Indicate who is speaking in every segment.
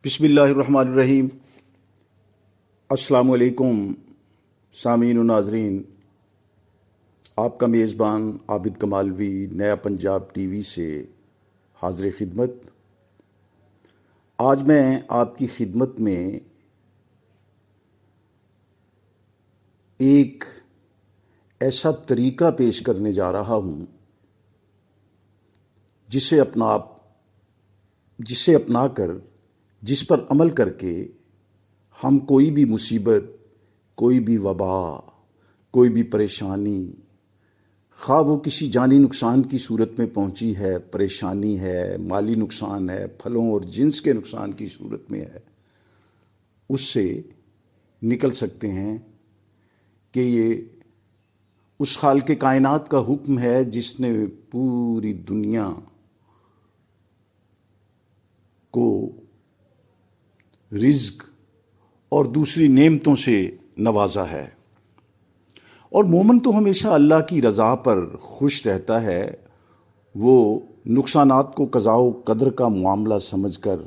Speaker 1: بسم اللہ الرحمن الرحیم۔ السلام علیکم سامعین و ناظرین، آپ کا میزبان عابد کمالوی نیا پنجاب ٹی وی سے حاضر خدمت۔ آج میں آپ کی خدمت میں ایک ایسا طریقہ پیش کرنے جا رہا ہوں جسے اپنا کر، جس پر عمل کر کے ہم کوئی بھی مصیبت، کوئی بھی وبا، کوئی بھی پریشانی، خواہ وہ کسی جانی نقصان کی صورت میں پہنچی ہے، پریشانی ہے، مالی نقصان ہے، پھلوں اور جنس کے نقصان کی صورت میں ہے، اس سے نکل سکتے ہیں کہ یہ اس خالق کائنات کا حکم ہے جس نے پوری دنیا کو رزق اور دوسری نعمتوں سے نوازا ہے۔ اور مومن تو ہمیشہ اللہ کی رضا پر خوش رہتا ہے، وہ نقصانات کو قضاء و قدر کا معاملہ سمجھ کر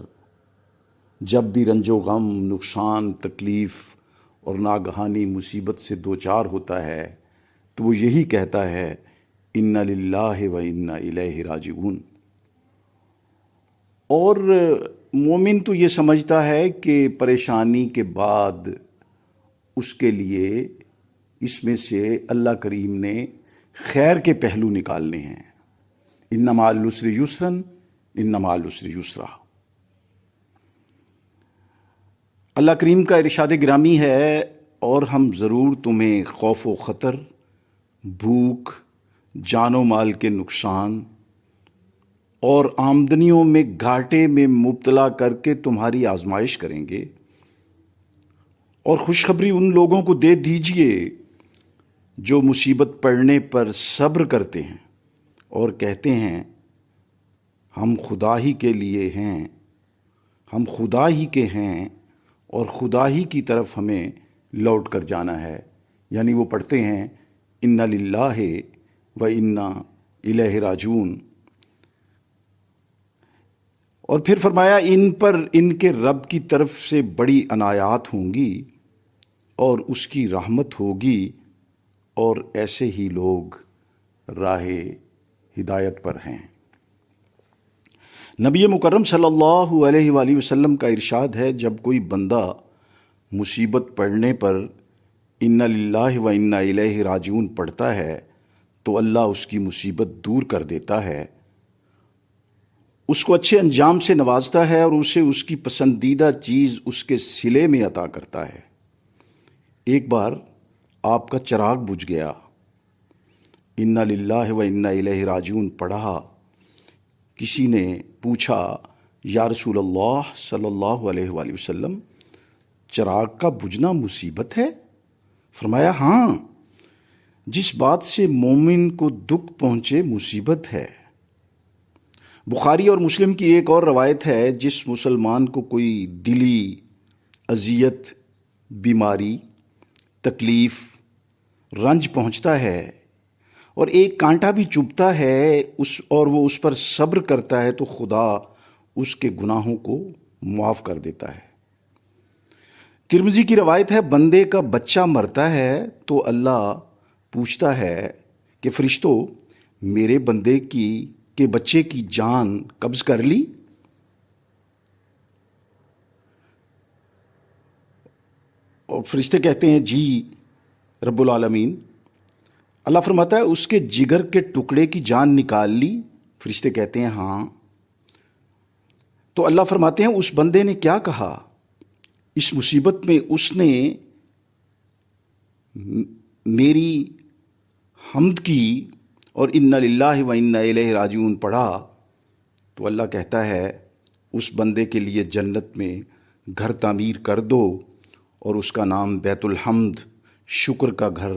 Speaker 1: جب بھی رنج و غم، نقصان، تکلیف اور ناگہانی مصیبت سے دوچار ہوتا ہے تو وہ یہی کہتا ہے انا للہ و انا الیہ راجعون۔ اور مومن تو یہ سمجھتا ہے کہ پریشانی کے بعد اس کے لیے اس میں سے اللہ کریم نے خیر کے پہلو نکالنے ہیں۔ ان مع العسر یسرا، ان مع العسر یسرا۔ اللہ کریم کا ارشاد گرامی ہے، اور ہم ضرور تمہیں خوف و خطر، بھوک، جان و مال کے نقصان اور آمدنیوں میں گھاٹے میں مبتلا کر کے تمہاری آزمائش کریں گے، اور خوشخبری ان لوگوں کو دے دیجئے جو مصیبت پڑنے پر صبر کرتے ہیں اور کہتے ہیں ہم خدا ہی کے لیے ہیں، ہم خدا ہی کے ہیں اور خدا ہی کی طرف ہمیں لوٹ کر جانا ہے۔ یعنی وہ پڑھتے ہیں انا للہ و انا الیہ راجعون۔ اور پھر فرمایا ان پر ان کے رب کی طرف سے بڑی عنایات ہوں گی اور اس کی رحمت ہوگی، اور ایسے ہی لوگ راہ ہدایت پر ہیں۔ نبی مکرم صلی اللہ علیہ وآلہ وسلم کا ارشاد ہے، جب کوئی بندہ مصیبت پڑنے پر انا للہ و انا الیہ راجعون پڑھتا ہے تو اللہ اس کی مصیبت دور کر دیتا ہے، اس کو اچھے انجام سے نوازتا ہے اور اسے اس کی پسندیدہ چیز اس کے صلے میں عطا کرتا ہے۔ ایک بار آپ کا چراغ بجھ گیا، انا للہ و انا الیہ راجعون پڑھا، کسی نے پوچھا یا رسول اللہ صلی اللہ علیہ وآلہ وسلم، چراغ کا بجھنا مصیبت ہے؟ فرمایا ہاں، جس بات سے مومن کو دکھ پہنچے مصیبت ہے۔ بخاری اور مسلم کی ایک اور روایت ہے، جس مسلمان کو کوئی دلی اذیت، بیماری، تکلیف، رنج پہنچتا ہے اور ایک کانٹا بھی چبھتا ہے اور وہ اس پر صبر کرتا ہے تو خدا اس کے گناہوں کو معاف کر دیتا ہے۔ ترمذی کی روایت ہے، بندے کا بچہ مرتا ہے تو اللہ پوچھتا ہے کہ فرشتوں، میرے بندے کے بچے کی جان قبض کر لی؟ اور فرشتے کہتے ہیں جی رب العالمین۔ اللہ فرماتا ہے اس کے جگر کے ٹکڑے کی جان نکال لی؟ فرشتے کہتے ہیں ہاں۔ تو اللہ فرماتے ہیں اس بندے نے کیا کہا؟ اس مصیبت میں اس نے میری حمد کی اور انا للہ و انا الیہ راجعون پڑھا، تو اللہ کہتا ہے اس بندے کے لیے جنت میں گھر تعمیر کر دو اور اس کا نام بیت الحمد، شکر کا گھر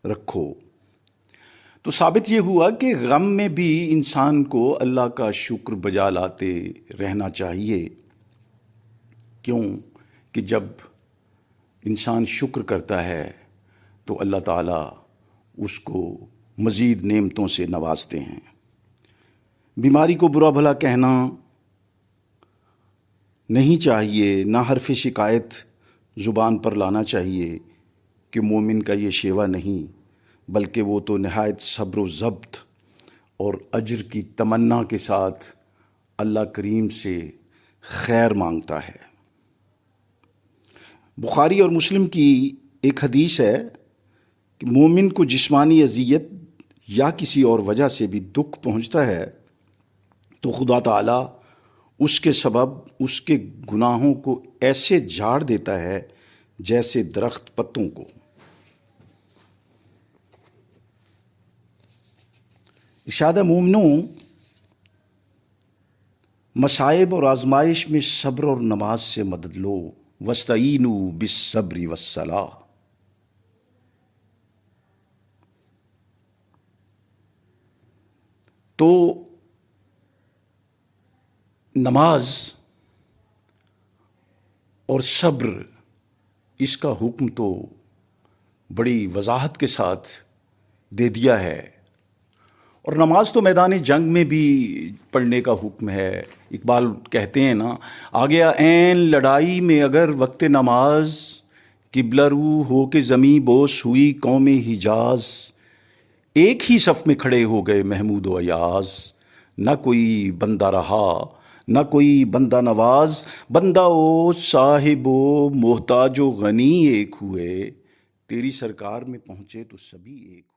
Speaker 1: رکھو۔ تو ثابت یہ ہوا کہ غم میں بھی انسان کو اللہ کا شکر بجا لاتے رہنا چاہیے۔ کیوں کہ جب انسان شکر کرتا ہے تو اللہ تعالیٰ اس کو مزید نعمتوں سے نوازتے ہیں۔ بیماری کو برا بھلا کہنا، نہیں چاہیے، نہ حرف شکایت زبان پر لانا چاہیے کہ مومن کا یہ شیوا نہیں، بلکہ وہ تو نہایت صبر و ضبط اور اجر کی تمنا کے ساتھ اللہ کریم سے خیر مانگتا ہے۔ بخاری اور مسلم کی ایک حدیث ہے کہ مومن کو جسمانی اذیت یا کسی اور وجہ سے بھی دکھ پہنچتا ہے تو خدا تعالیٰ اس کے سبب اس کے گناہوں کو ایسے جھاڑ دیتا ہے جیسے درخت پتوں کو۔ ارشاد مومنوں، مصائب اور آزمائش میں صبر اور نماز سے مدد لو، وَاسْتَعِینُوا بِالصَّبْرِ وَالصَّلَاةِ۔ تو نماز اور صبر، اس کا حکم تو بڑی وضاحت کے ساتھ دے دیا ہے، اور نماز تو میدان جنگ میں بھی پڑھنے کا حکم ہے۔ اقبال کہتے ہیں نا، آ گیا عین لڑائی میں اگر وقت نماز، قبلہ رو ہو کے زمیں بوس ہوئی قوم حجاز، ایک ہی صف میں کھڑے ہو گئے محمود و ایاز، نہ کوئی بندہ رہا نہ کوئی بندہ نواز، بندہ و صاحب و محتاج و غنی ایک ہوئے، تیری سرکار میں پہنچے تو سبھی ایک ہوئے۔